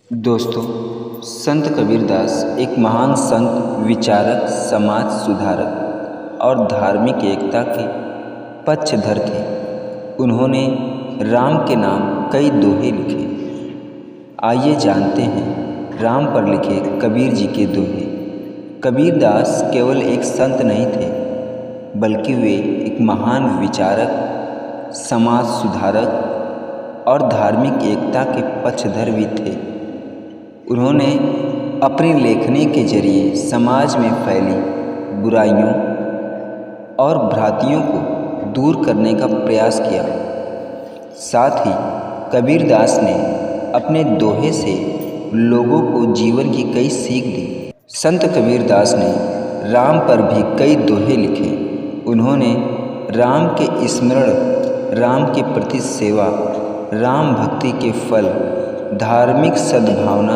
दोस्तों, संत कबीरदास एक महान संत, विचारक, समाज सुधारक और धार्मिक एकता के पक्षधर थे। उन्होंने राम के नाम कई दोहे लिखे। आइए जानते हैं राम पर लिखे कबीर जी के दोहे। कबीरदास केवल एक संत नहीं थे, बल्कि वे एक महान विचारक, समाज सुधारक और धार्मिक एकता के पक्षधर भी थे। उन्होंने अपनी लेखनी के जरिए समाज में फैली बुराइयों और भ्रांतियों को दूर करने का प्रयास किया। साथ ही कबीरदास ने अपने दोहे से लोगों को जीवन की कई सीख दी। संत कबीरदास ने राम पर भी कई दोहे लिखे। उन्होंने राम के स्मरण, राम के प्रति सेवा, राम भक्ति के फल, धार्मिक सद्भावना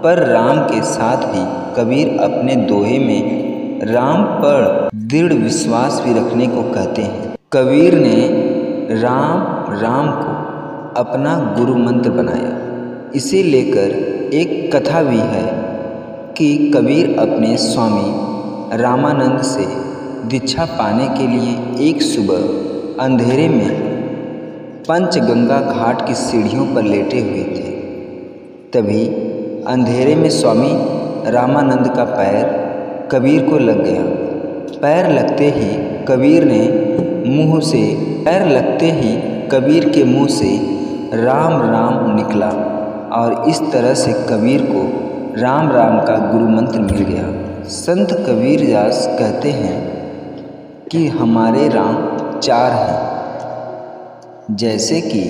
पर राम के साथ ही कबीर अपने दोहे में राम पर दृढ़ विश्वास भी रखने को कहते हैं। कबीर ने राम राम को अपना गुरु मंत्र बनाया। इसे लेकर एक कथा भी है कि कबीर अपने स्वामी रामानंद से दीक्षा पाने के लिए एक सुबह अंधेरे में पंचगंगा घाट की सीढ़ियों पर लेटे हुए थे। तभी अंधेरे में स्वामी रामानंद का पैर कबीर को लग गया। पैर लगते ही कबीर के मुंह से राम राम निकला और इस तरह से कबीर को राम राम का गुरु मंत्र मिल गया। संत कबीरदास कहते हैं कि हमारे राम चार हैं, जैसे कि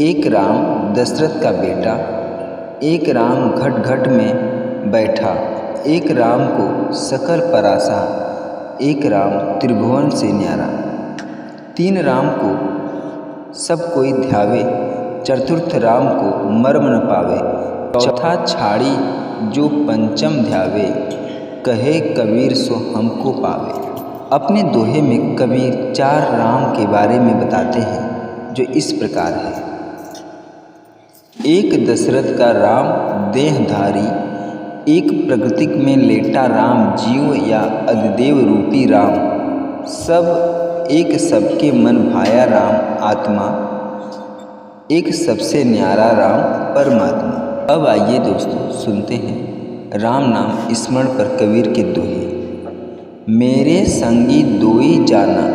एक राम दशरथ का बेटा, एक राम घट घट में बैठा, एक राम को सकल परासा, एक राम त्रिभुवन से न्यारा, तीन राम को सब कोई ध्यावे, चतुर्थ राम को मर्म न पावे, चौथा छाड़ी जो पंचम ध्यावे, कहे कबीर सो हमको पावे। अपने दोहे में कबीर चार राम के बारे में बताते हैं, जो इस प्रकार है। एक दशरथ का राम देहधारी, एक प्रकृति में लेटा राम जीव या अधिदेव रूपी राम, सब एक सबके मन भाया राम आत्मा, एक सबसे न्यारा राम परमात्मा। अब आइए दोस्तों सुनते हैं राम नाम स्मरण पर कबीर के दोहे। मेरे संगी दोई जाना,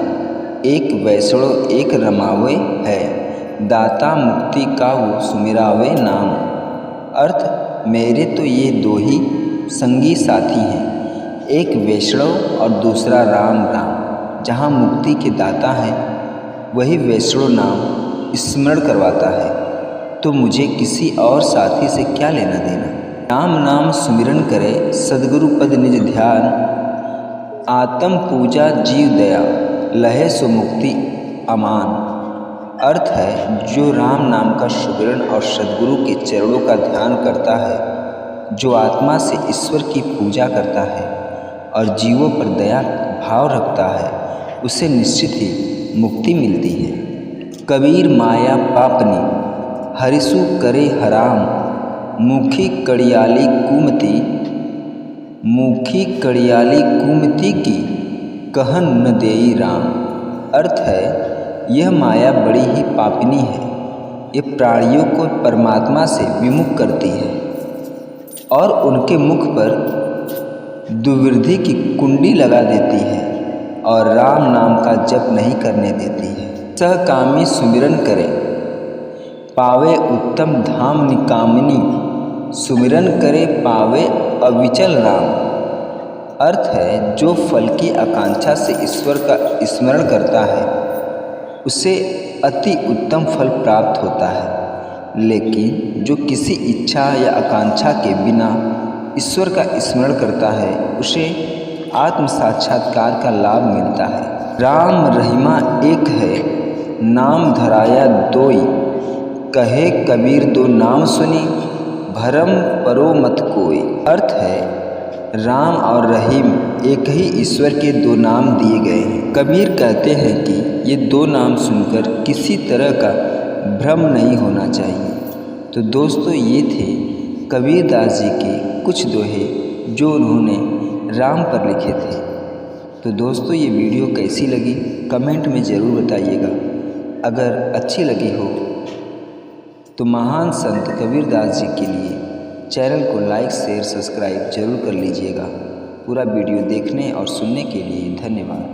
एक वैष्णो एक रमावे है, दाता मुक्ति का वो सुमिरावे नाम। अर्थ, मेरे तो ये दो ही संगी साथी हैं, एक वैष्णव और दूसरा राम राम। जहाँ मुक्ति के दाता है वही वैष्णव नाम स्मरण करवाता है, तो मुझे किसी और साथी से क्या लेना देना। राम नाम सुमिरन करे सद्गुरु पद निज ध्यान, आत्म पूजा जीव दया लहे सो मुक्ति अमान। अर्थ है, जो राम नाम का सुमिरन और सद्गुरु के चरणों का ध्यान करता है, जो आत्मा से ईश्वर की पूजा करता है और जीवों पर दया भाव रखता है, उसे निश्चित ही मुक्ति मिलती है। कबीर माया पापनी हरिसु करे हराम, मुखी कड़ियाली कुमति की कहन न देई राम। अर्थ है, यह माया बड़ी ही पापिनी है। ये प्राणियों को परमात्मा से विमुख करती है और उनके मुख पर दुर्वृद्धि की कुंडी लगा देती है और राम नाम का जप नहीं करने देती है। सहकामी सुमिरन करे पावे उत्तम धाम निकामिनी, सुमिरन करे पावे अविचल राम। अर्थ है, जो फल की आकांक्षा से ईश्वर का स्मरण करता है उसे अति उत्तम फल प्राप्त होता है, लेकिन जो किसी इच्छा या आकांक्षा के बिना ईश्वर का स्मरण करता है उसे आत्म साक्षात्कार का लाभ मिलता है। राम रहीमा एक है, नाम धराया दोई, कहे कबीर दो नाम सुनी, भरम परो मत कोई। अर्थ है, राम और रहीम एक ही ईश्वर के दो नाम दिए गए हैं। कबीर कहते हैं कि ये दो नाम सुनकर किसी तरह का भ्रम नहीं होना चाहिए। तो दोस्तों ये थे कबीर दास जी के कुछ दोहे जो उन्होंने राम पर लिखे थे। तो दोस्तों ये वीडियो कैसी लगी कमेंट में ज़रूर बताइएगा। अगर अच्छी लगी हो तो महान संत कबीर दास जी के लिए चैनल को लाइक शेयर सब्सक्राइब जरूर कर लीजिएगा। पूरा वीडियो देखने और सुनने के लिए धन्यवाद।